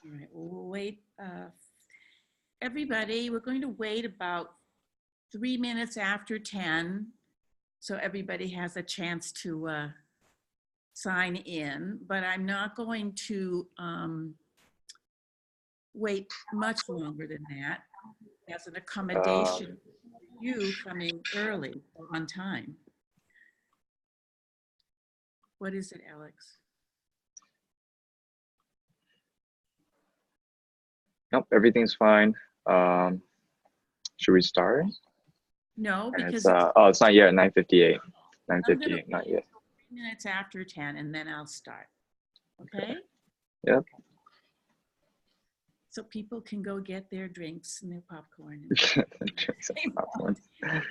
All right, we'll wait. Everybody, we're going to wait about 3 minutes after 10, so everybody has a chance to sign in, but I'm not going to wait much longer than that as an accommodation for you coming early or on time. What is it, Alex? Nope, everything's fine. Should we start? No, And because it's not yet. 9:58. I'm gonna 9:58. Not yet. 3 minutes after 10, and then I'll start. Okay? Yep. So people can go get their drinks and their popcorn. Popcorn.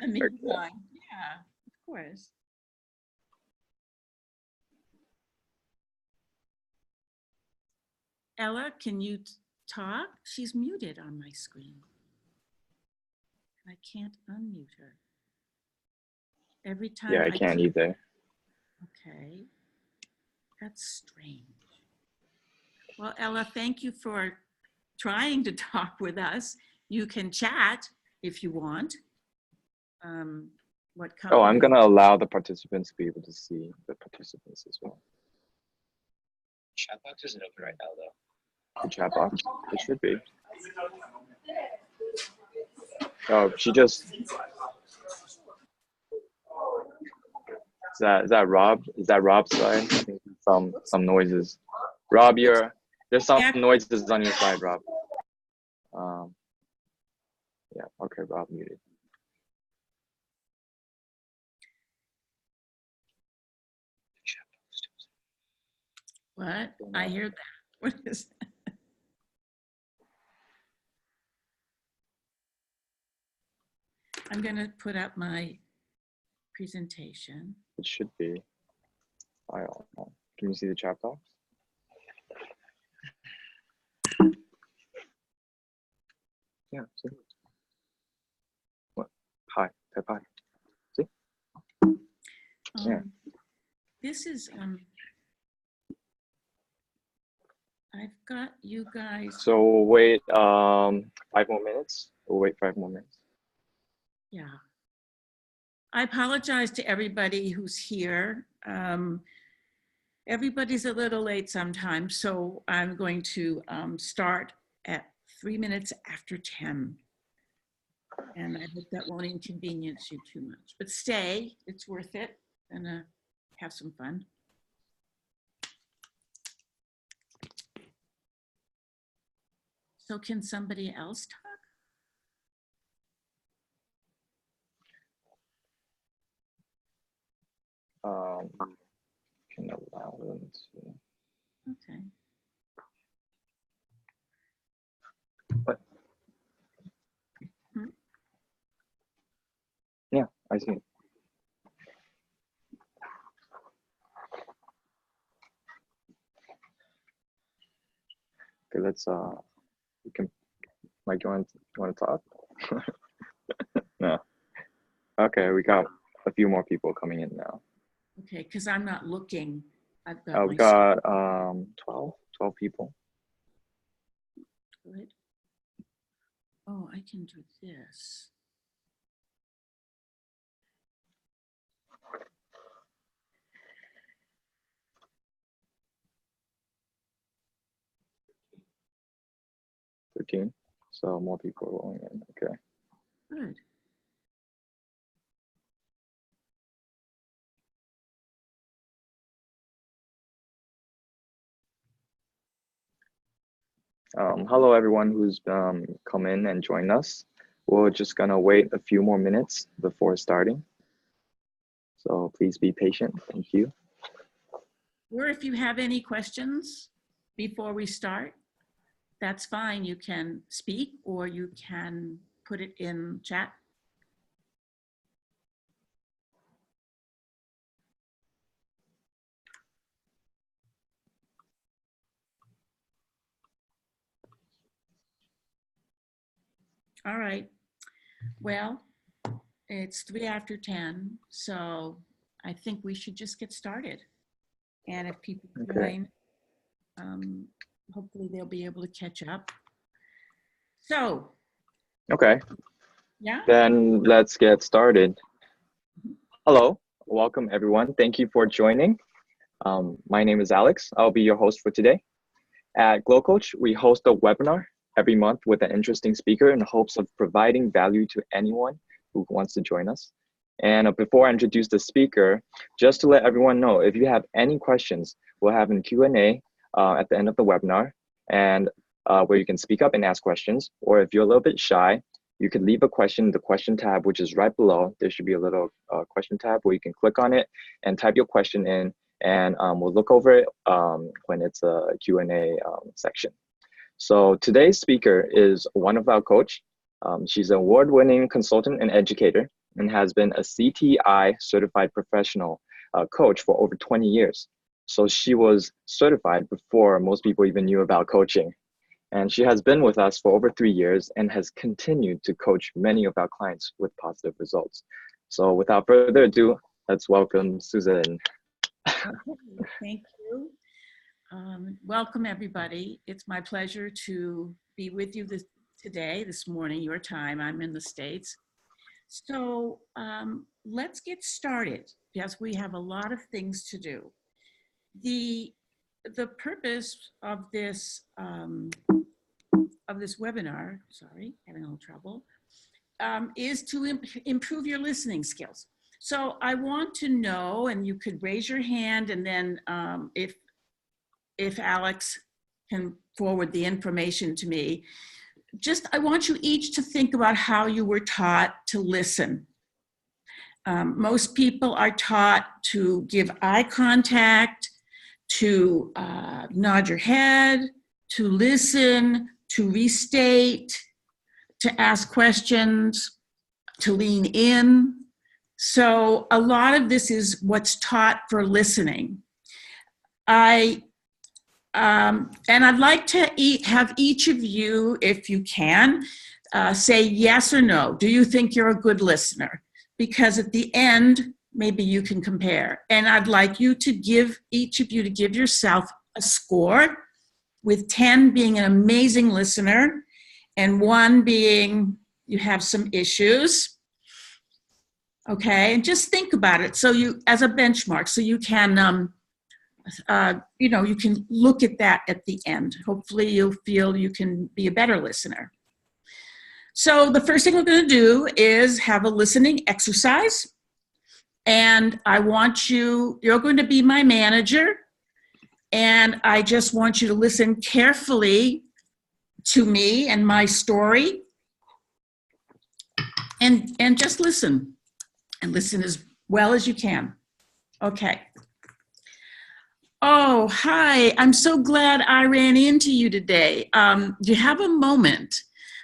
In the meantime. Yeah, of course. Ella, can you talk? She's muted on my screen. I can't unmute her. Every time Yeah, I can't either. Okay, that's strange. Well, Ella, thank you for trying to talk with us. You can chat if you want. Oh, I'm gonna allow the participants to be able to see the participants as well. Chat box isn't open right now, though. The chat box? It should be. Oh, she just. Is that Rob? Is that Rob's side? I think some noises. Rob, there's some noises on your side, Rob. Yeah. Okay, Rob muted. What? I hear that. What is that? I'm going to put up my presentation. It should be. I don't know. Can you see the chat box? Yeah. See? What? Hi. Type hi. See? Yeah. This is I've got you guys. So we'll wait 5 more minutes. We'll wait 5 more minutes. Yeah. I apologize to everybody who's here. Everybody's a little late sometimes, so I'm going to start at 3 minutes after 10. And I hope that won't inconvenience you too much. But stay, it's worth it, and have some fun. So can somebody else talk? Can allow them to. Okay. What? Yeah, I see. Okay, let's you can. Mike, you want to talk? No. Okay, we got a few more people coming in now. Okay, because I'm not looking. I've we got 12 people. Good. Oh, I can do this. So more people are rolling in. Okay. Good. Hello, everyone who's come in and joined us. We're just gonna wait a few more minutes before starting. So please be patient. Thank you. Or if you have any questions before we start, that's fine. You can speak or you can put it in chat. All right. Well, it's 3 after 10, so I think we should just get started. And if people join, hopefully they'll be able to catch up. So, Okay, yeah. then let's get started. Hello, welcome everyone. Thank you for joining. My name is Alex. I'll be your host for today. At Glocoach, we host a webinar every month with an interesting speaker in hopes of providing value to anyone who wants to join us. And before I introduce the speaker, just to let everyone know, if you have any questions, we'll have a Q&A at the end of the webinar, and where you can speak up and ask questions. Or if you're a little bit shy, you can leave a question in the question tab, which is right below. There should be a little question tab where you can click on it and type your question in, and we'll look over it when it's a Q&A section. So today's speaker is one of our coach. She's an award-winning consultant and educator and has been a CTI certified professional coach for over 20 years. So she was certified before most people even knew about coaching. And she has been with us for over 3 years and has continued to coach many of our clients with positive results. So without further ado, let's welcome Susan. Okay, thank you. Welcome, everybody. It's my pleasure to be with you this morning, your time. I'm in the States. So let's get started, because we have a lot of things to do. The purpose of this webinar, sorry, having a little trouble, is to improve your listening skills. So I want to know, and you could raise your hand, and then if Alex can forward the information to me, I want you each to think about how you were taught to listen. Most people are taught to give eye contact, to nod your head, to listen, to restate, to ask questions, to lean in. So a lot of this is what's taught for listening. And I'd like to have each of you, if you can, say yes or no. Do you think you're a good listener? Because at the end, maybe you can compare. And I'd like you to each of you to give yourself a score, with 10 being an amazing listener and 1 being you have some issues. Okay, and just think about it. So you, as a benchmark, so you can, you can look at that at the end. Hopefully you'll feel you can be a better listener. So the first thing we're going to do is have a listening exercise. And I want you're going to be my manager. And I just want you to listen carefully to me and my story. And just listen. And listen as well as you can. Okay. Oh, hi. I'm so glad I ran into you today. Do you have a moment?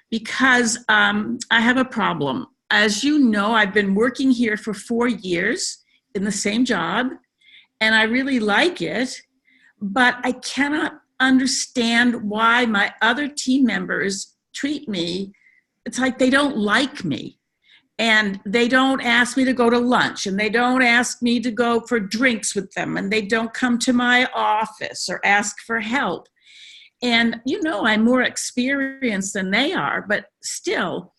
Because I have a problem. As you know, I've been working here for 4 years in the same job, and I really like it, but I cannot understand why my other team members treat me. It's like they don't like me. And they don't ask me to go to lunch, and they don't ask me to go for drinks with them, and they don't come to my office or ask for help. And I'm more experienced than they are, but still,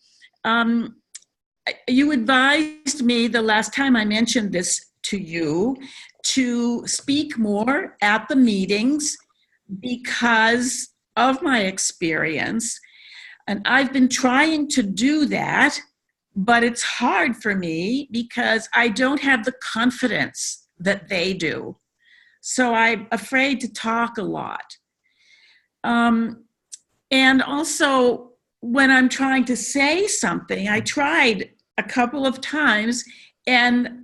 you advised me the last time I mentioned this to you to speak more at the meetings because of my experience. And I've been trying to do that, but it's hard for me because I don't have the confidence that they do. So I'm afraid to talk a lot. And also, when I'm trying to say something, I tried a couple of times, and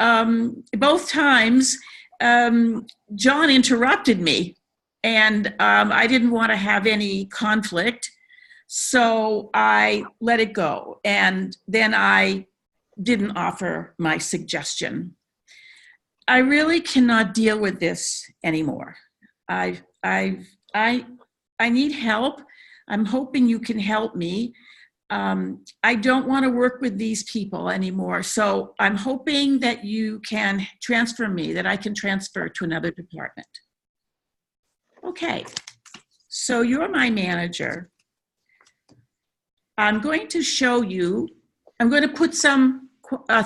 both times, John interrupted me, and I didn't want to have any conflict. So I let it go, and then I didn't offer my suggestion. I really cannot deal with this anymore. I need help. I'm hoping you can help me. I don't want to work with these people anymore. So I'm hoping that you can transfer me, that I can transfer to another department. Okay. So you're my manager. I'm going to show you, I'm going to put some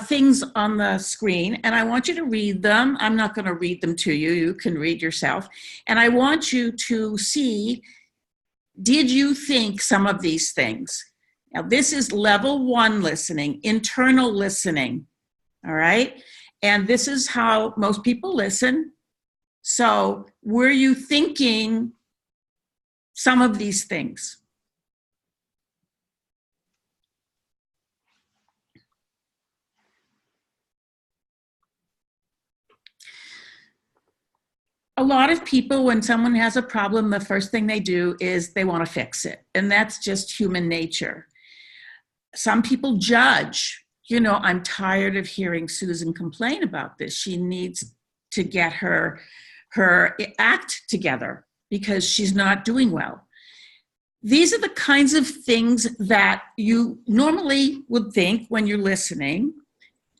things on the screen and I want you to read them. I'm not going to read them to you. You can read yourself. And I want you to see, did you think some of these things? Now, this is level 1 listening, internal listening, all right? And this is how most people listen. So were you thinking some of these things? A lot of people, when someone has a problem, the first thing they do is they want to fix it. And that's just human nature. Some people judge. You know, I'm tired of hearing Susan complain about this. She needs to get her act together because she's not doing well. These are the kinds of things that you normally would think when you're listening.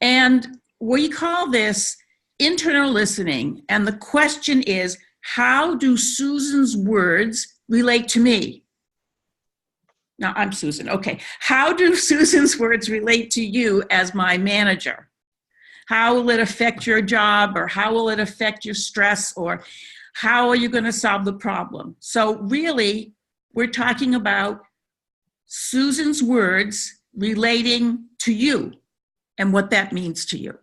And we call this internal listening. And the question is, how do Susan's words relate to me? Now, I'm Susan. Okay. How do Susan's words relate to you as my manager? How will it affect your job, or how will it affect your stress, or how are you going to solve the problem? So really, we're talking about Susan's words relating to you and what that means to you.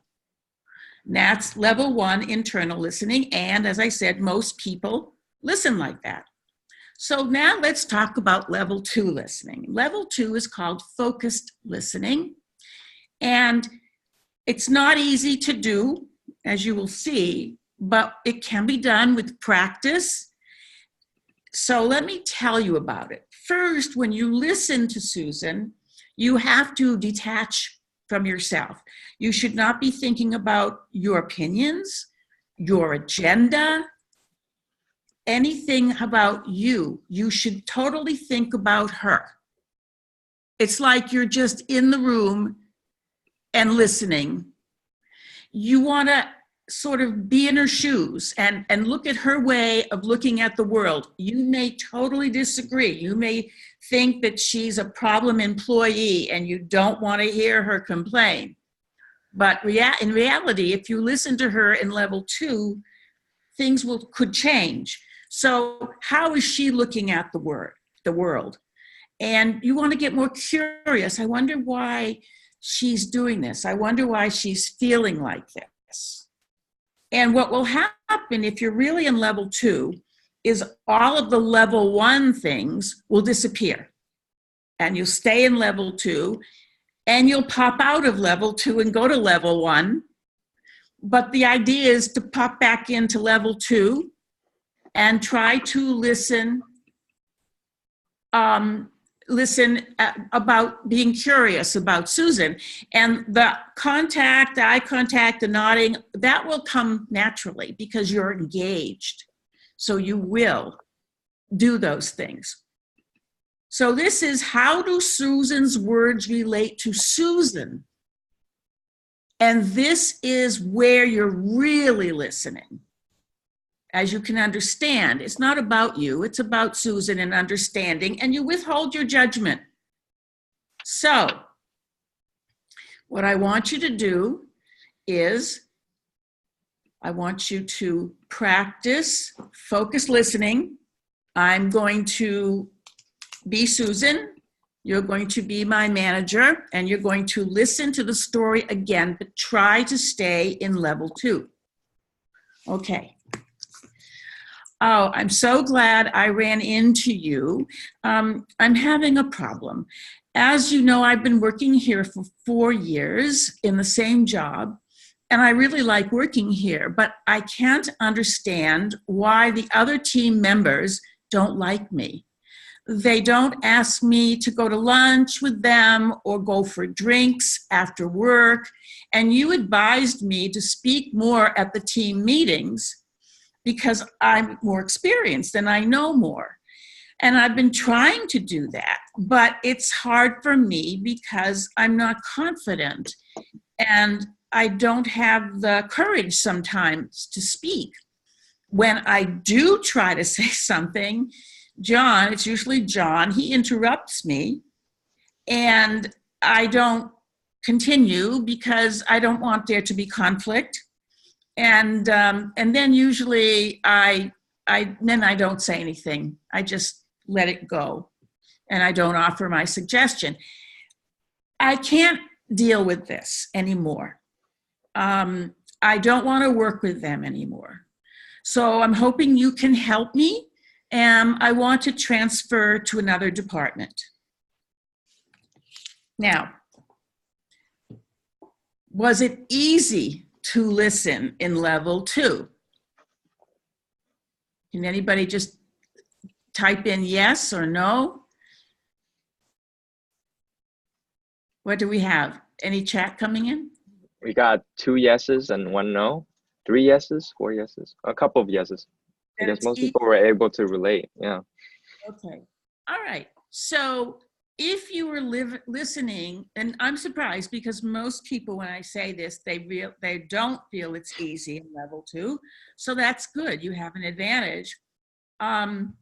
And that's level 1, internal listening. And as I said, most people listen like that. So now let's talk about level 2 listening. Level 2 is called focused listening. And it's not easy to do, as you will see, but it can be done with practice. So let me tell you about it. First, when you listen to Susan, you have to detach from yourself. You should not be thinking about your opinions, your agenda, anything about you. You should totally think about her. It's like you're just in the room and listening. You want to sort of be in her shoes and look at her way of looking at the world. You may totally disagree. You may think that she's a problem employee and you don't want to hear her complain. But in reality, if you listen to her in level 2, things could change. So how is she looking at the world? And you want to get more curious. I wonder why she's doing this. I wonder why she's feeling like this. And what will happen if you're really in level 2 is all of the level 1 things will disappear. And you'll stay in level 2, and you'll pop out of level 2 and go to level 1. But the idea is to pop back into level 2 and try to listen about being curious about Susan. And the eye contact, the nodding, that will come naturally because you're engaged. So you will do those things. So this is, how do Susan's words relate to Susan? And this is where you're really listening. As you can understand, it's not about you, it's about Susan and understanding, and you withhold your judgment. So, what I want you to do is, I want you to practice focused listening. I'm going to be Susan, you're going to be my manager, and you're going to listen to the story again, but try to stay in level 2. Okay. Oh, I'm so glad I ran into you. I'm having a problem. As you know, I've been working here for 4 years in the same job, and I really like working here, but I can't understand why the other team members don't like me. They don't ask me to go to lunch with them or go for drinks after work, and you advised me to speak more at the team meetings because I'm more experienced and I know more. And I've been trying to do that, but it's hard for me because I'm not confident and I don't have the courage sometimes to speak. When I do try to say something, John, it's usually John, he interrupts me and I don't continue because I don't want there to be conflict. And then usually then I don't say anything. I just let it go and I don't offer my suggestion. I can't deal with this anymore. I don't want to work with them anymore. So I'm hoping you can help me. And I want to transfer to another department. Now, was it easy to listen in level 2? Can anybody just type in yes or no? What do we have? Any chat coming in? We got 2 yeses and 1 no. 3 yeses, 4 yeses, a couple of yeses. I guess most people were able to relate. Yeah. Okay. All right. So if you were listening, and I'm surprised because most people, when I say this, they don't feel it's easy in level 2. So that's good. You have an advantage. And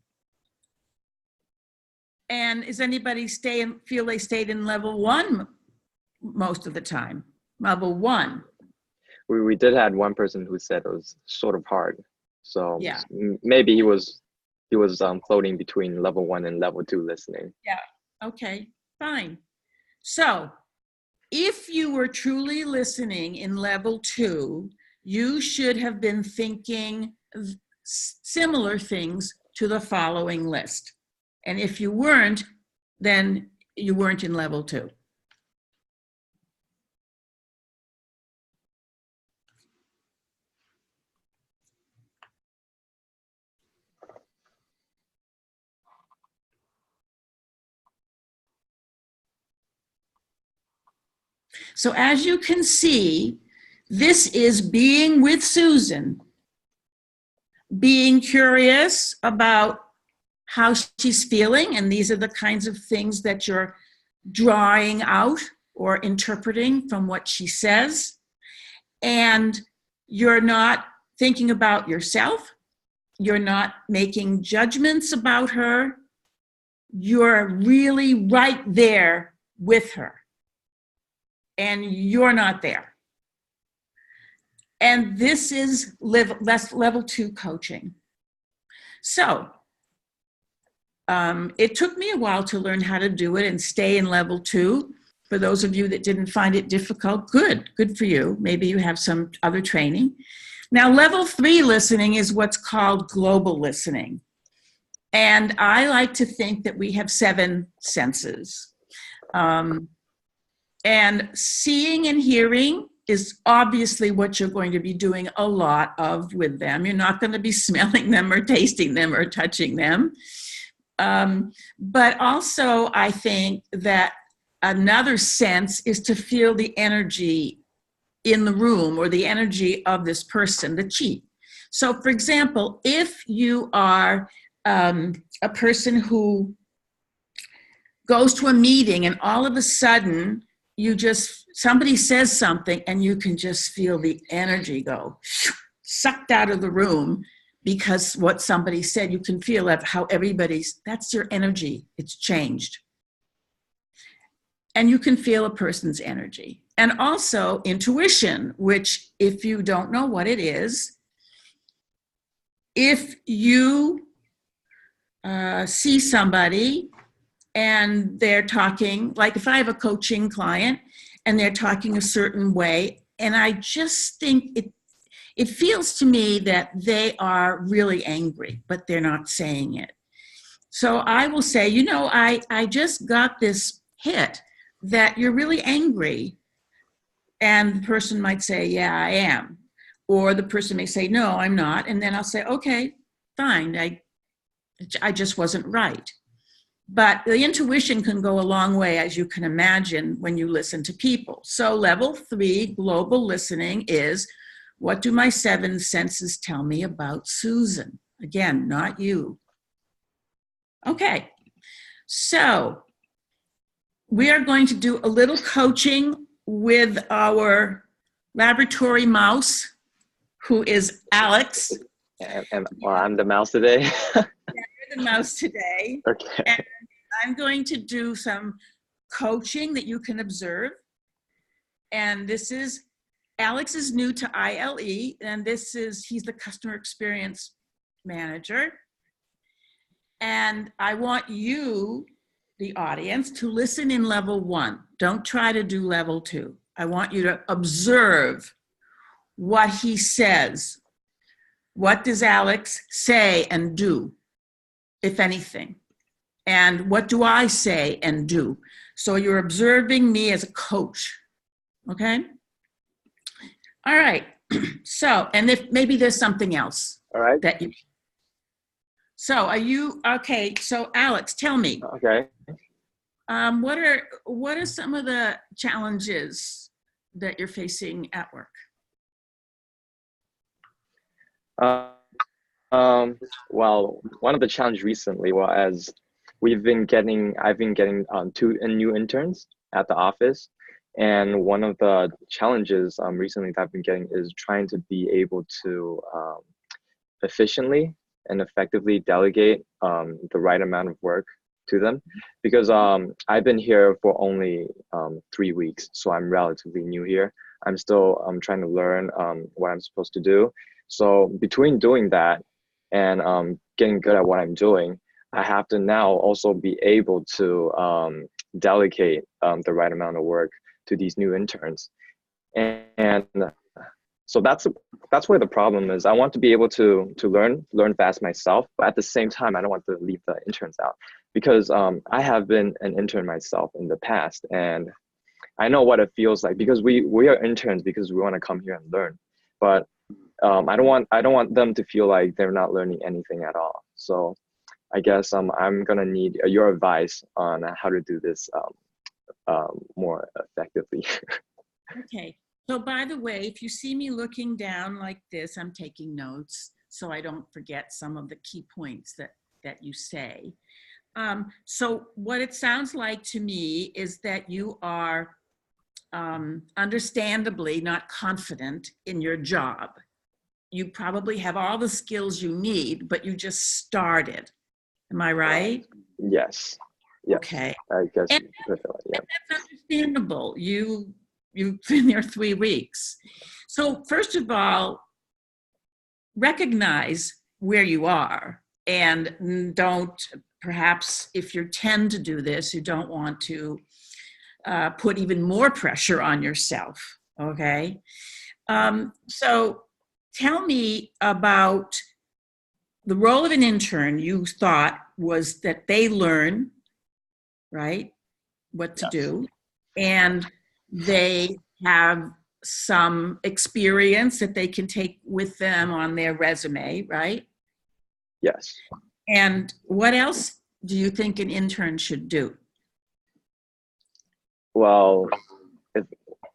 is anybody feel they stayed in level 1 most of the time? Level 1. We did have one person who said it was sort of hard. So yeah. Maybe he was floating between level 1 and level 2 listening. Yeah. Okay, fine. So if you were truly listening in level 2, you should have been thinking similar things to the following list. And if you weren't, then you weren't in level 2. So as you can see, this is being with Susan, being curious about how she's feeling, and these are the kinds of things that you're drawing out or interpreting from what she says. And you're not thinking about yourself. You're not making judgments about her. You're really right there with her. And you're not there. And this is level 2 coaching. So it took me a while to learn how to do it and stay in level 2. For those of you that didn't find it difficult, good for you. Maybe you have some other training. Now, level 3 listening is what's called global listening. And I like to think that we have 7 senses. And seeing and hearing is obviously what you're going to be doing a lot of with them. You're not going to be smelling them or tasting them or touching them. But also, I think that another sense is to feel the energy in the room or the energy of this person, the chi. So, for example, if you are a person who goes to a meeting and all of a sudden somebody says something and you can just feel the energy go sucked out of the room because what somebody said, you can feel how that's your energy. It's changed. And you can feel a person's energy. And also intuition, which if you don't know what it is, if you see somebody and they're talking, like if I have a coaching client and they're talking a certain way, and I just think it feels to me that they are really angry, but they're not saying it. So I will say, I just got this hit that you're really angry. And the person might say, yeah, I am. Or the person may say, no, I'm not. And then I'll say, okay, fine. I just wasn't right. But the intuition can go a long way, as you can imagine, when you listen to people. So level 3, global listening, is what do my 7 senses tell me about Susan? Again, not you. Okay, so we are going to do a little coaching with our laboratory mouse, who is Alex. Well, I'm the mouse today. and mouse today. Okay. And I'm going to do some coaching that you can observe. And this is, Alex is new to ILE, and he's the customer experience manager. And I want you, the audience, to listen in level 1. Don't try to do level 2. I want you to observe what he says. What does Alex say and do, if anything? And what do I say and do? So you're observing me as a coach, okay? All right, so, and if maybe there's something else All right. that you, so are you, okay, so Alex, tell me, Okay. what are some of the challenges that you're facing at work? Well, one of the challenges recently was I've been getting 2 new interns at the office. And one of the challenges recently that I've been getting is trying to be able to efficiently and effectively delegate the right amount of work to them, because I've been here for only 3 weeks, so I'm relatively new here. I'm still trying to learn what I'm supposed to do. So between doing that and getting good at what I'm doing, I have to now also be able to delegate the right amount of work to these new interns. And so that's where the problem is. I want to be able to learn fast myself, but at the same time, I don't want to leave the interns out, because I have been an intern myself in the past, and I know what it feels like, because we are interns because we want to come here and learn. But I don't want them to feel like they're not learning anything at all. So I guess I'm gonna need your advice on how to do this more effectively. Okay, so by the way, if you see me looking down like this, I'm taking notes so I don't forget some of the key points that you say. So what it sounds like to me is that you are understandably not confident in your job. You probably have all the skills you need, but you just started. Am I right? Yes. Yes. Okay. I guess And, definitely. Yeah. and that's understandable. You've been there 3 weeks. So first of all, recognize where you are, and don't, perhaps if you tend to do this, you don't want to put even more pressure on yourself, okay? So tell me about the role of an intern. You thought was that they learn, right, what to do, and they have some experience that they can take with them on their resume, right? Yes. And what else do you think an intern should do? Well,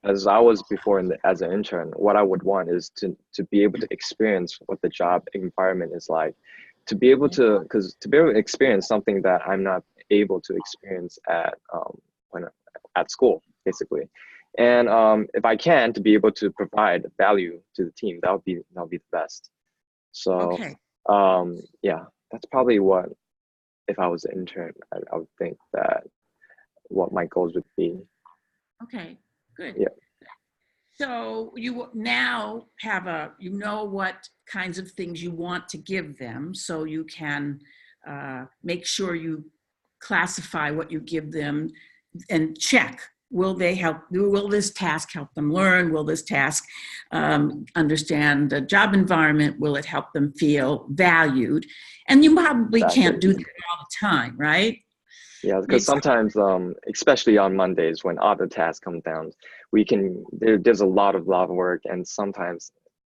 as I was before as an intern, what I would want is to be able to experience what the job environment is like, to be able to experience something that I'm not able to experience at school, basically. And if I can, to be able to provide value to the team, that would be the best. So Okay. yeah, that's probably what, if I was an intern, I would think that what my goals would be. Okay, good. Yeah. So you now have you know what kinds of things you want to give them, so you can make sure you classify what you give them and check. Will this task help them learn? Will this task understand the job environment? Will it help them feel valued? And you probably can't do that all the time, right? Yeah, because sometimes, especially on Mondays when other tasks come down, there's a lot of work, and sometimes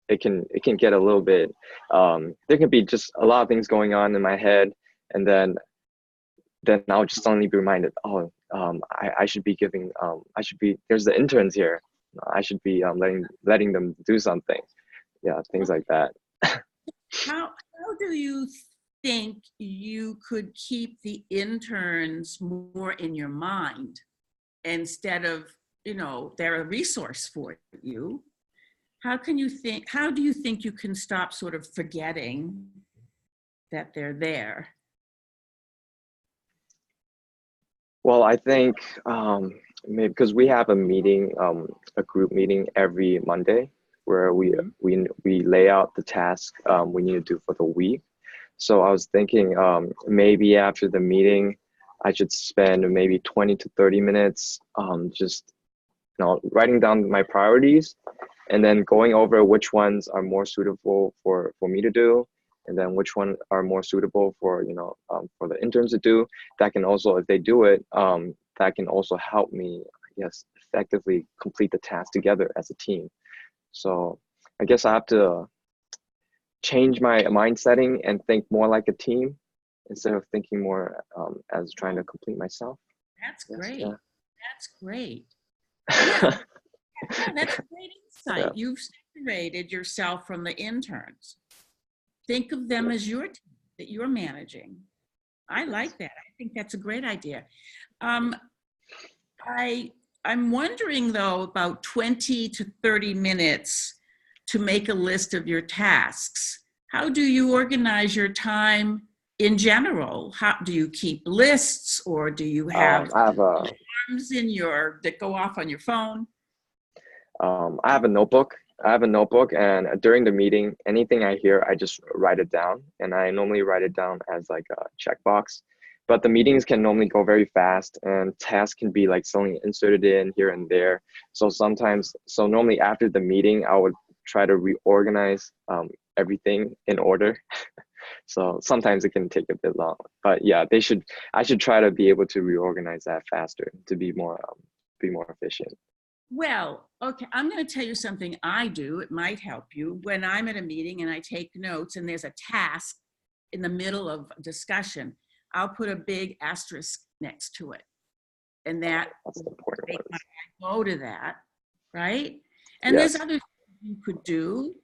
it can get a little bit, there can be just a lot of things going on in my head, and then I'll just suddenly be reminded, oh, I should be giving, there's the interns here, I should be letting them do something. Yeah, things like that. How do you think you could keep the interns more in your mind instead of, they're a resource for you? How do you think you can stop sort of forgetting that they're there? Well, I think maybe because we have a meeting, a group meeting every Monday where Mhm. we lay out the task we need to do for the week. So I was thinking maybe after the meeting, I should spend maybe 20 to 30 minutes just writing down my priorities and then going over which ones are more suitable for me to do, and then which one are more suitable for for the interns to do. That can also, if they do it, that can also help me, I guess, effectively complete the task together as a team. So I guess I have to change my mind setting and think more like a team instead of thinking more as trying to complete myself. That's Yes, great. yeah. That's great. Yeah, no, that's great Yeah. insight. You've separated yourself from the interns. Think of them as your team that you're managing. I like that. I think that's a great idea. Um, I I'm wondering though about 20 to 30 minutes to make a list of your tasks. How do you organize your time in general? How do you keep lists, or do you have I have alarms in your that go off on your phone? I have a notebook. I have a notebook, and during the meeting, anything I hear, I just write it down. And I normally write it down as like a checkbox. But the meetings can normally go very fast, and tasks can be like suddenly inserted in here and there. So sometimes, so normally after the meeting, I would try to reorganize everything in order. So sometimes it can take a bit long. But yeah, I should try to be able to reorganize that faster to be more efficient. Well, okay, I'm going to tell you something I do. It might help you. When I'm at a meeting and I take notes and there's a task in the middle of a discussion, I'll put a big asterisk next to it. And that That's the will important make my one. eye go to that, right? And there's Yes. other things you could do.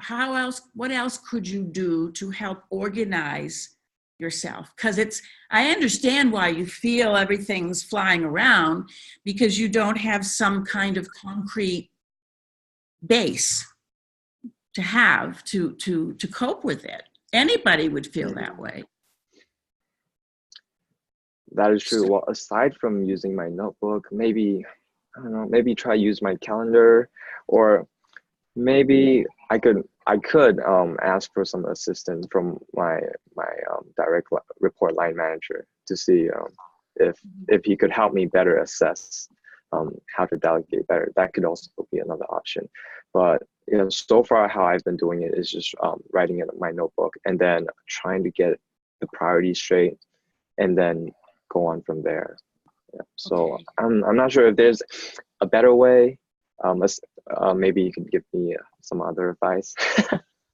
How else, what else could you do to help organize yourself? Because I understand why you feel everything's flying around, because you don't have some kind of concrete base to have to cope with it. Anybody would feel that way. That is true. So, Well, aside from using my notebook, maybe, I don't know, maybe try use my calendar, or maybe I could ask for some assistance from my direct report line manager to see if he could help me better assess how to delegate better. That could also be another option. But so far how I've been doing it is just writing it in my notebook and then trying to get the priorities straight and then go on from there. Yeah. So okay. I'm not sure if there's a better way. Maybe you could give me some other advice.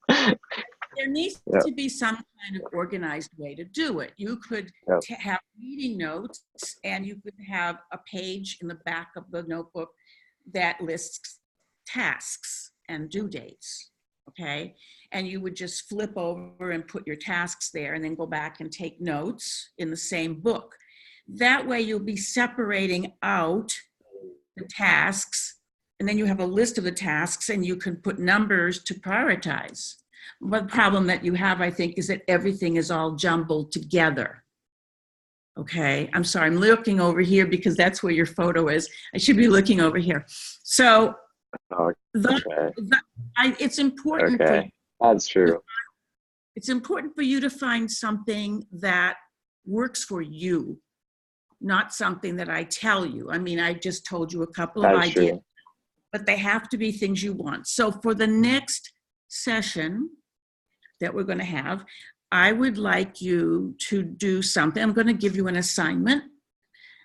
There needs Yeah. to be some kind of organized way to do it. You could Yeah. have meeting notes, and you could have a page in the back of the notebook that lists tasks and due dates. Okay. And you would just flip over and put your tasks there and then go back and take notes in the same book. That way you'll be separating out the tasks, and then you have a list of the tasks and you can put numbers to prioritize. One problem that you have, I think, is that everything is all jumbled together. Okay, I'm sorry, I'm looking over here because that's where your photo is. I should be looking over here. So Okay. it's important for you. Okay. That's true. It's important for you to find something that works for you, not something that I tell you. I mean, I just told you a couple of That is ideas, true. but they have to be things you want. So for the next session that we're going to have, I would like you to do something. I'm going to give you an assignment,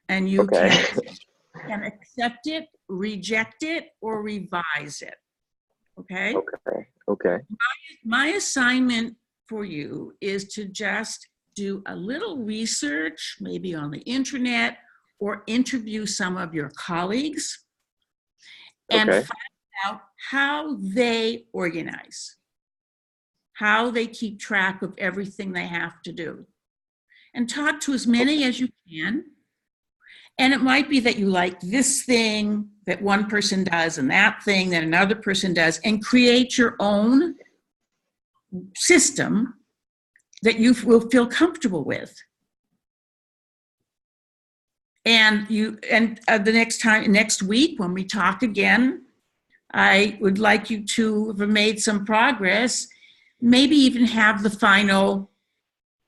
and you Okay. can accept it, reject it, or revise it. Okay? Okay. Okay. My assignment for you is to just do a little research, maybe on the internet, or interview some of your colleagues and Okay. find out how they organize, how they keep track of everything they have to do. And talk to as many as you can. And it might be that you like this thing that one person does and that thing that another person does, and create your own system that you will feel comfortable with. And next week when we talk again, I would like you to have made some progress, maybe even have the final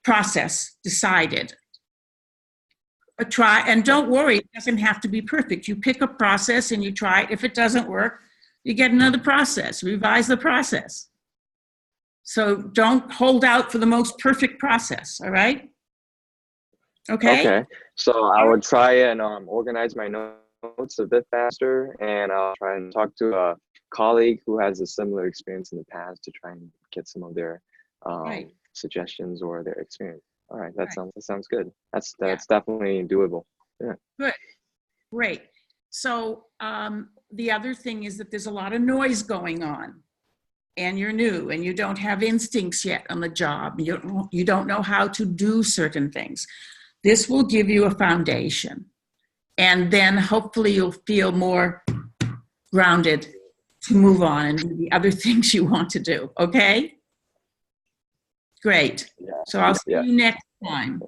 process decided. Try, and don't worry, it doesn't have to be perfect. You pick a process and you try it. If it doesn't work, you get another process, revise the process. So don't hold out for the most perfect process, all right? Okay? Okay. So I would try and organize my notes a bit faster, and I'll try and talk to a colleague who has a similar experience in the past to try and get some of their Right. suggestions or their experience. All right, that Right. sounds good. That's definitely doable. Yeah. Good. Great. So the other thing is that there's a lot of noise going on, and you're new and you don't have instincts yet on the job. You don't know how to do certain things. This will give you a foundation, and then hopefully you'll feel more grounded to move on and do the other things you want to do. Okay? Great. Yeah. So I'll see you next time.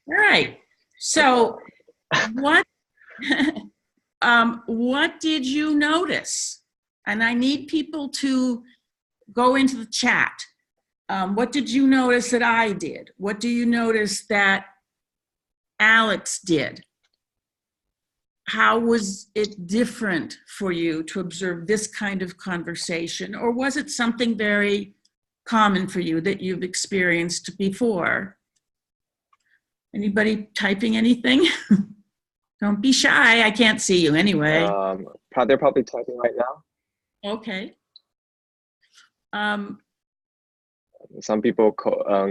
All right. So what what did you notice? And I need people to go into the chat. What did you notice that I did? What do you notice that Alex did? How was it different for you to observe this kind of conversation? Or was it something very common for you that you've experienced before? Anybody typing anything? Don't be shy. I can't see you anyway. They're probably typing right now. Okay. Some people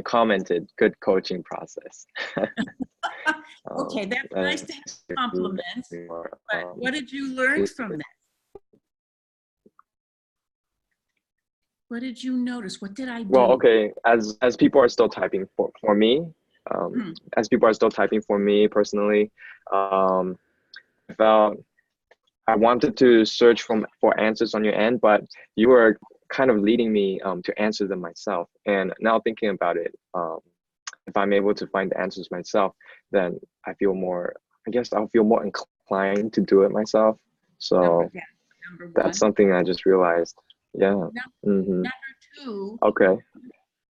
commented, good coaching process. Okay, that's nice to have compliments. But what did you learn from that? What did you notice? What did I do? Well, okay, as people are still typing for me, as people are still typing for me personally, I felt I wanted to search for answers on your end, but you were kind of leading me to answer them myself. And now thinking about it, if I'm able to find the answers myself, then I guess I'll feel more inclined to do it myself. So that's something I just realized. Yeah. Number two, okay.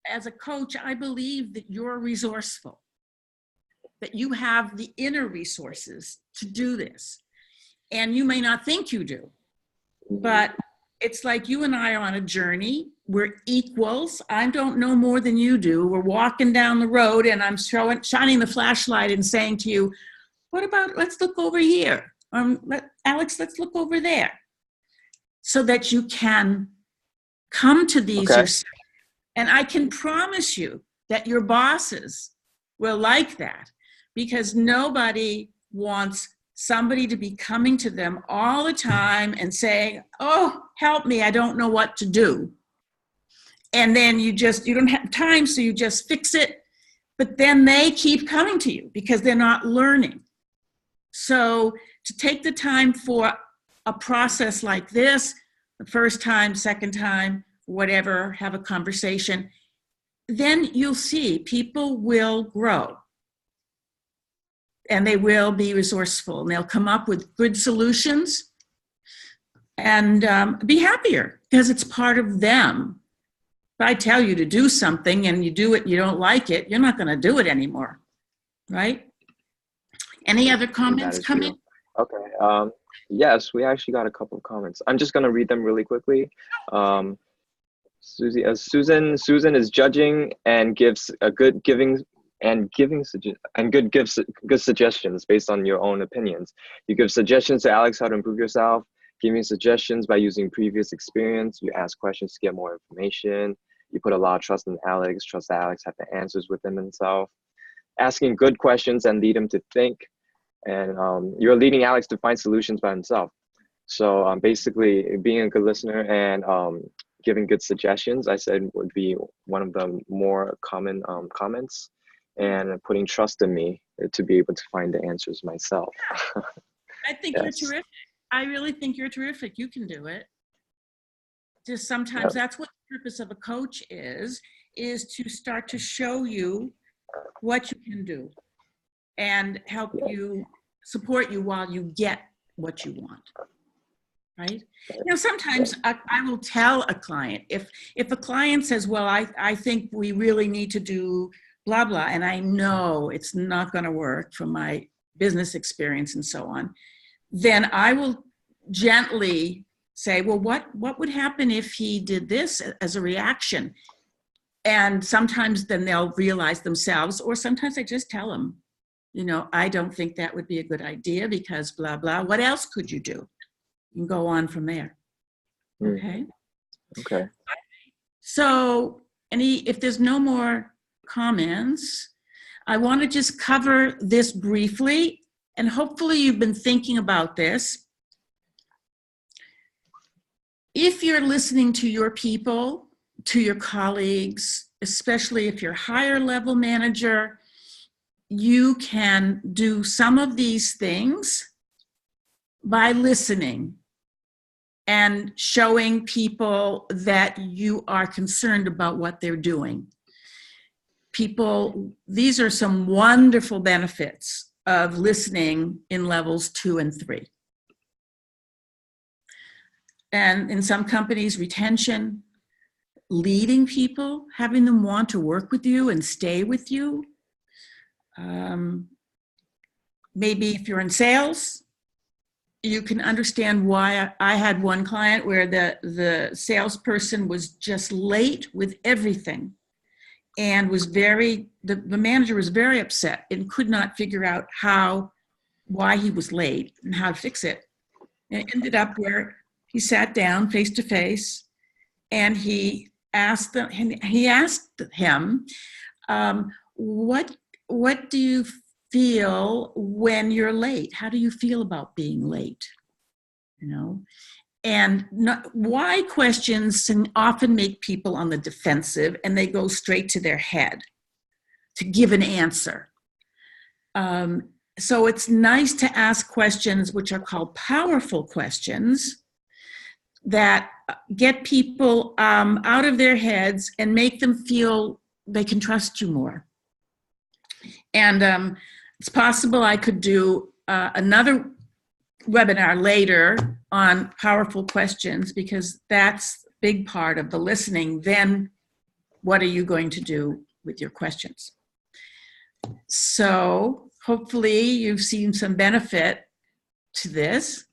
As a coach, I believe that you're resourceful, that you have the inner resources to do this. And you may not think you do, but it's like you and I are on a journey. We're equals. I don't know more than you do. We're walking down the road and I'm shining the flashlight and saying to you, what about, let's look over here. Alex, let's look over there. So that you can come to these yourself. And I can promise you that your bosses will like that, because nobody wants somebody to be coming to them all the time and saying, oh, help me, I don't know what to do. And then you don't have time, so you just fix it. But then they keep coming to you because they're not learning. So to take the time for a process like this, the first time, second time, whatever, have a conversation, then you'll see people will grow. And they will be resourceful, and they'll come up with good solutions and be happier because it's part of them. If I tell you to do something and you do it and you don't like it, you're not going to do it anymore, right? Any other comments coming? Okay. Yes, we actually got a couple of comments. I'm just going to read them really quickly. Susan is judging and gives a good good suggestions based on your own opinions. You give suggestions to Alex how to improve yourself, giving suggestions by using previous experience. You ask questions to get more information. You put a lot of trust in Alex, trust that Alex has the answers within himself. Asking good questions and lead him to think. And you're leading Alex to find solutions by himself. So basically being a good listener and giving good suggestions, I said, would be one of the more common comments. And putting trust in me to be able to find the answers myself. I think you're terrific. I really think you're terrific. You can do it. Just sometimes that's what the purpose of a coach is to start to show you what you can do and help you support you while you get what you want. Right? Now, sometimes I will tell a client, if a client says, well, I think we really need to do blah, blah, and I know it's not going to work from my business experience and so on, then I will gently say, well, what would happen if he did this as a reaction? And sometimes then they'll realize themselves, or sometimes I just tell them, you know, I don't think that would be a good idea because blah, blah. What else could you do? You can go on from there. Okay. Okay. So if there's no more comments, I want to just cover this briefly, and hopefully you've been thinking about this. If you're listening to your people, to your colleagues, especially if you're higher level manager, you can do some of these things by listening and showing people that you are concerned about what they're doing. People, these are some wonderful benefits of listening in levels 2 and 3. And in some companies, retention, leading people, having them want to work with you and stay with you. Maybe if you're in sales, you can understand why. I had one client where the salesperson was just late with everything and was the manager was very upset and could not figure out why he was late and how to fix it. And it ended up where he sat down face to face and he asked him, what do you feel when you're late? How do you feel about being late? You know, and why questions can often make people on the defensive and they go straight to their head to give an answer. So it's nice to ask questions which are called powerful questions that get people out of their heads and make them feel they can trust you more. And it's possible I could do another webinar later on powerful questions, because that's a big part of the listening. Then what are you going to do with your questions? So hopefully you've seen some benefit to this.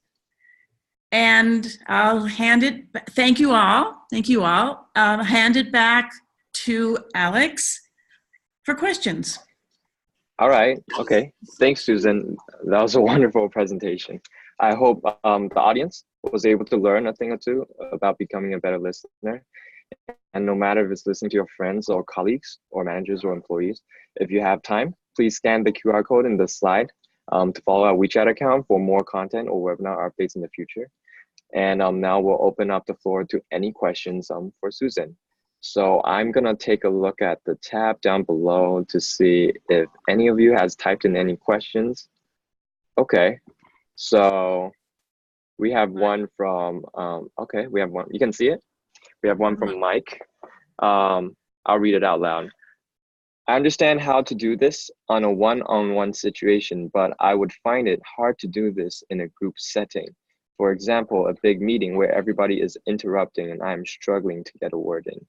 And I'll hand it, thank you all. I'll hand it back to Alex for questions. All right. Okay. Thanks, Susan. That was a wonderful presentation. I hope the audience was able to learn a thing or two about becoming a better listener. And no matter if it's listening to your friends or colleagues or managers or employees, if you have time, please scan the QR code in the slide to follow our WeChat account for more content or webinar updates in the future. And now we'll open up the floor to any questions for Susan. So I'm gonna take a look at the tab down below to see if any of you has typed in any questions. Okay, so we have one from, okay, we have one, you can see it? We have one from Mike. I'll read it out loud. I understand how to do this on a one-on-one situation, but I would find it hard to do this in a group setting. For example, a big meeting where everybody is interrupting and I'm struggling to get a word in.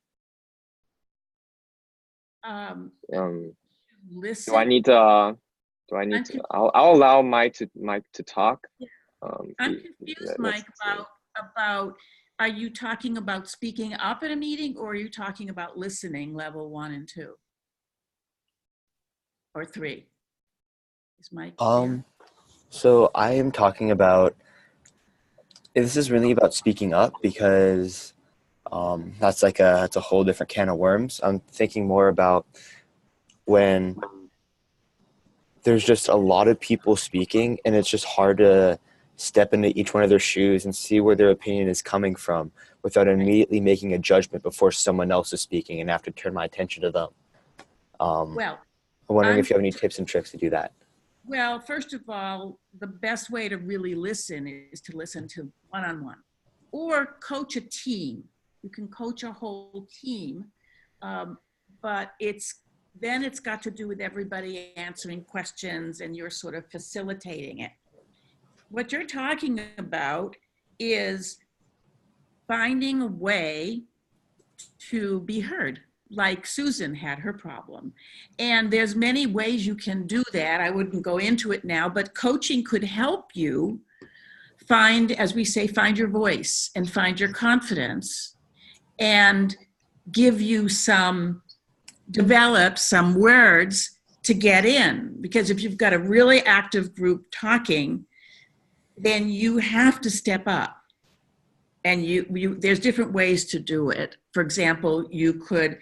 Listen. Do I need to, I'll allow Mike to talk. I'm confused, Mike, about, are you talking about speaking up at a meeting, or are you talking about listening level 1 and 2? Or 3? Is Mike clear? So I am talking about, this is really about speaking up, because that's a whole different can of worms. I'm thinking more about when there's just a lot of people speaking and it's just hard to step into each one of their shoes and see where their opinion is coming from without immediately making a judgment before someone else is speaking and have to turn my attention to them. Well, I'm wondering if you have any tips and tricks to do that. Well, first of all, the best way to really listen is to listen to one-on-one or coach a team. You can coach a whole team, but it's then it's got to do with everybody answering questions and you're sort of facilitating it. What you're talking about is finding a way to be heard, like Susan had her problem. And there's many ways you can do that. I wouldn't go into it now, but coaching could help you find, as we say, find your voice and find your confidence and give you develop some words to get in. Because if you've got a really active group talking, then you have to step up. And there's different ways to do it. For example, you could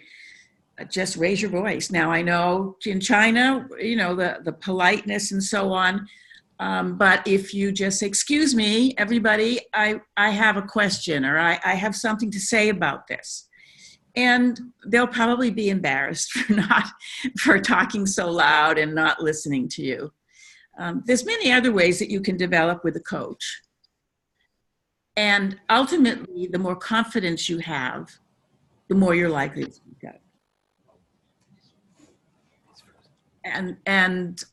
just raise your voice. Now, I know in China, the politeness and so on, but if you just say, excuse me, everybody, I have a question, or I have something to say about this. And they'll probably be embarrassed for talking so loud and not listening to you. There's many other ways that you can develop with a coach. And ultimately, the more confidence you have, the more you're likely to speak up. And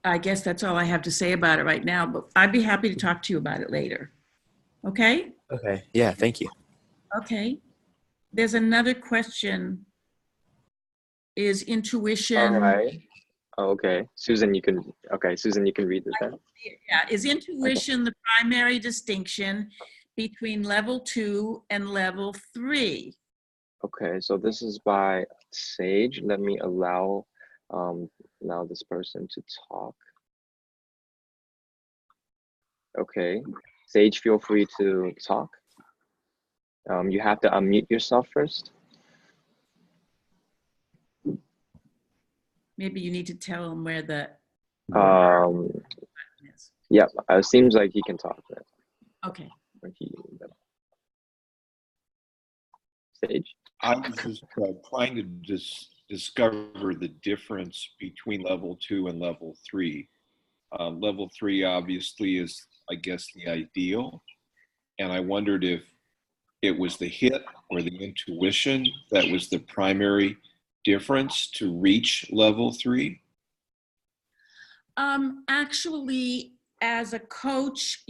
I guess that's all I have to say about it right now, but I'd be happy to talk to you about it later. Okay? Okay. Yeah, thank you. Okay. There's another question. Is intuition... All right. Okay. Susan, you can read this then. Yeah. Is intuition the primary distinction between level 2 and level 3? Okay, so this is by Sage. Let me allow this person to talk. Okay, Sage, feel free to talk. You have to unmute yourself first. Maybe you need to tell them where the... is. Yep, seems like he can talk. Okay. Sage? I was just trying to discover the difference between level 2 and level 3. Level 3 obviously is, I guess, the ideal. And I wondered if it was the hit or the intuition that was the primary difference to reach level 3. Actually, as a coach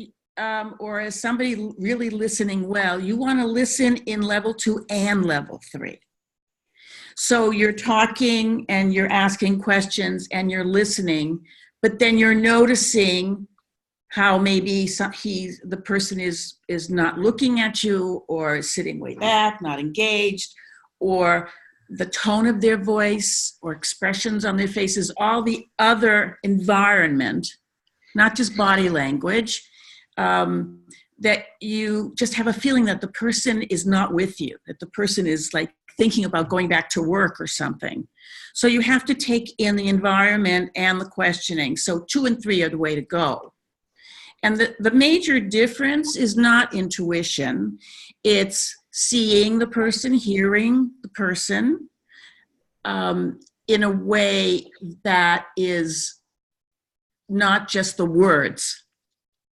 or as somebody really listening well, you want to listen in level 2 and level 3. So you're talking and you're asking questions and you're listening, but then you're noticing how maybe the person is not looking at you, or sitting way back, not engaged, or the tone of their voice or expressions on their faces, all the other environment, not just body language, that you just have a feeling that the person is not with you, that the person is like thinking about going back to work or something. So you have to take in the environment and the questioning. So 2 and 3 are the way to go. And the major difference is not intuition. It's seeing the person, hearing the person in a way that is not just the words,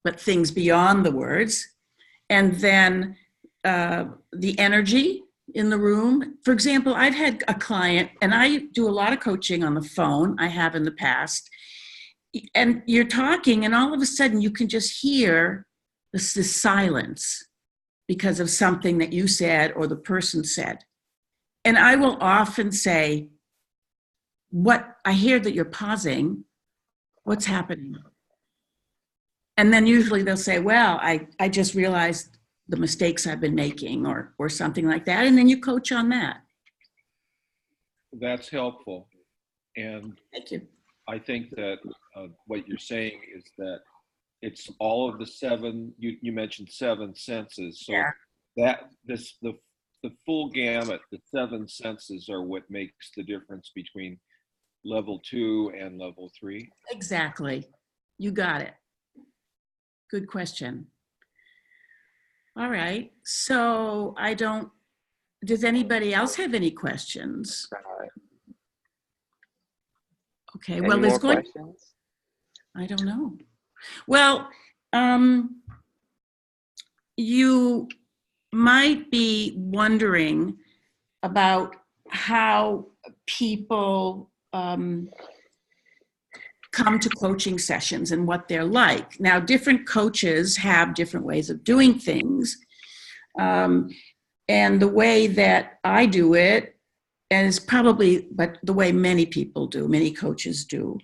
but things beyond the words. And then the energy in the room. For example, I've had a client, and I do a lot of coaching on the phone, I have in the past, and you're talking and all of a sudden you can just hear this silence because of something that you said or the person said. And I will often say, I hear that you're pausing, what's happening? And then usually they'll say, well, I just realized the mistakes I've been making, or something like that. And then you coach on that. That's helpful. And Thank you. I think that what you're saying is that it's all of the 7, you mentioned 7 senses. So Yeah. the full gamut, the 7 senses are what makes the difference between level 2 and level 3. Exactly. You got it. Good question. All right. So does anybody else have any questions? Okay. Any Well, more questions? I don't know. Well, you might be wondering about how people come to coaching sessions and what they're like. Now, different coaches have different ways of doing things. And the way that I do it, and it's probably, but the way many people do, many coaches do,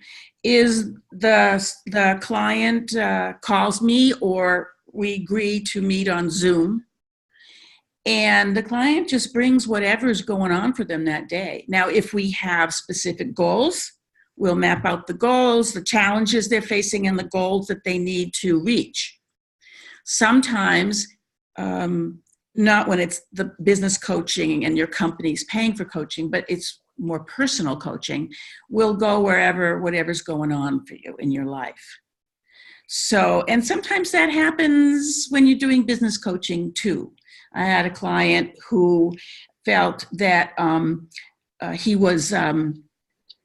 is the client calls me or we agree to meet on Zoom. And the client just brings whatever's going on for them that day. Now, if we have specific goals, we'll map out the goals, the challenges they're facing, and the goals that they need to reach. Sometimes, not when it's the business coaching and your company's paying for coaching, but it's more personal coaching, we'll go wherever, whatever's going on for you in your life. So, and sometimes that happens when you're doing business coaching too. I had a client who felt that he was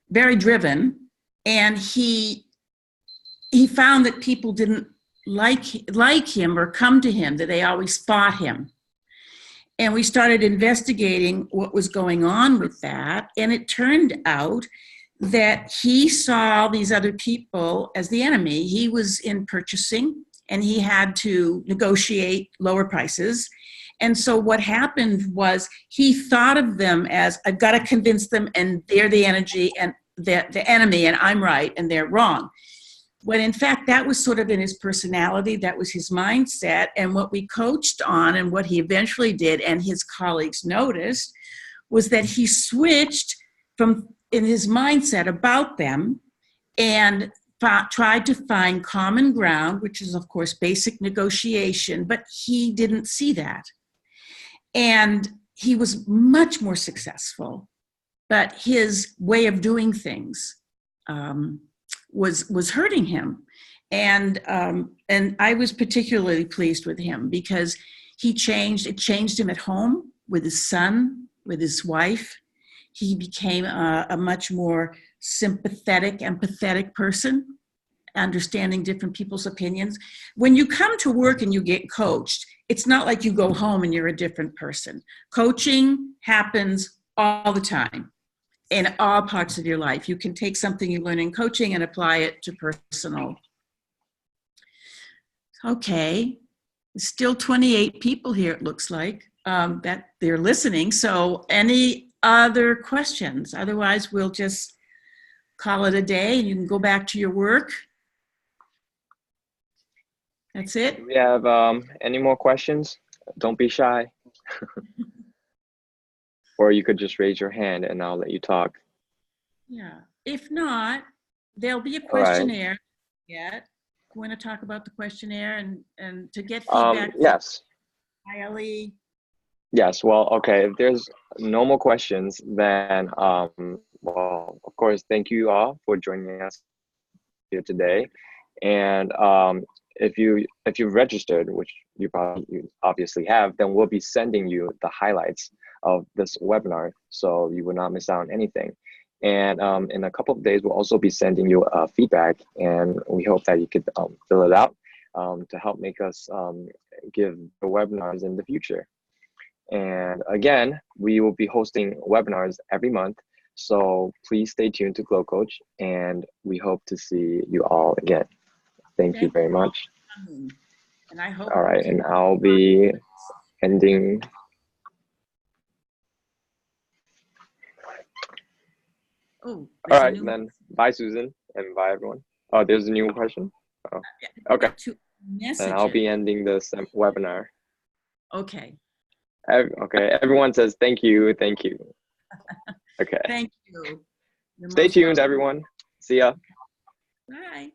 very driven, and he found that people didn't like him or come to him, that they always fought him. And we started investigating what was going on with that, and it turned out that he saw these other people as the enemy. He was in purchasing, and he had to negotiate lower prices. And so what happened was he thought of them as, I've got to convince them, and they're the energy and the enemy, and I'm right and they're wrong. When in fact, that was sort of in his personality, that was his mindset. And what we coached on and what he eventually did, and his colleagues noticed, was that he switched from in his mindset about them and tried to find common ground, which is of course basic negotiation, but he didn't see that. And he was much more successful, but his way of doing things was hurting him. And I was particularly pleased with him because it changed him at home with his son, with his wife. He became a much more sympathetic, empathetic person, understanding different people's opinions. When you come to work and you get coached, it's not like you go home and you're a different person. Coaching happens all the time in all parts of your life. You can take something you learn in coaching and apply it to personal. Okay, there's still 28 people here, it looks like, that they're listening. So any other questions? Otherwise, we'll just call it a day and you can go back to your work. That's it. Do we have any more questions? Don't be shy. Or you could just raise your hand and I'll let you talk. Yeah. If not, there'll be a All right. questionnaire. Yeah. Want to talk about the questionnaire and to get feedback? Yes. ILE. Yes. Well, okay. If there's no more questions, then well, of course, thank you all for joining us here today. And if you've registered, which you obviously have, then we'll be sending you the highlights of this webinar, so you will not miss out on anything. And in a couple of days, we'll also be sending you feedback, and we hope that you could fill it out to help make us give the webinars in the future. And again, we will be hosting webinars every month, so please stay tuned to Glocoach, and we hope to see you all again. Thank you very much. And I hope. All right, and I'll be ending. Oh, all right, then bye, Susan, and bye, everyone. Oh, there's a new question? Oh, okay. And I'll be ending this webinar. Okay. Okay, everyone says thank you, thank you. Okay. Thank you. Stay tuned, everyone. See ya. Bye.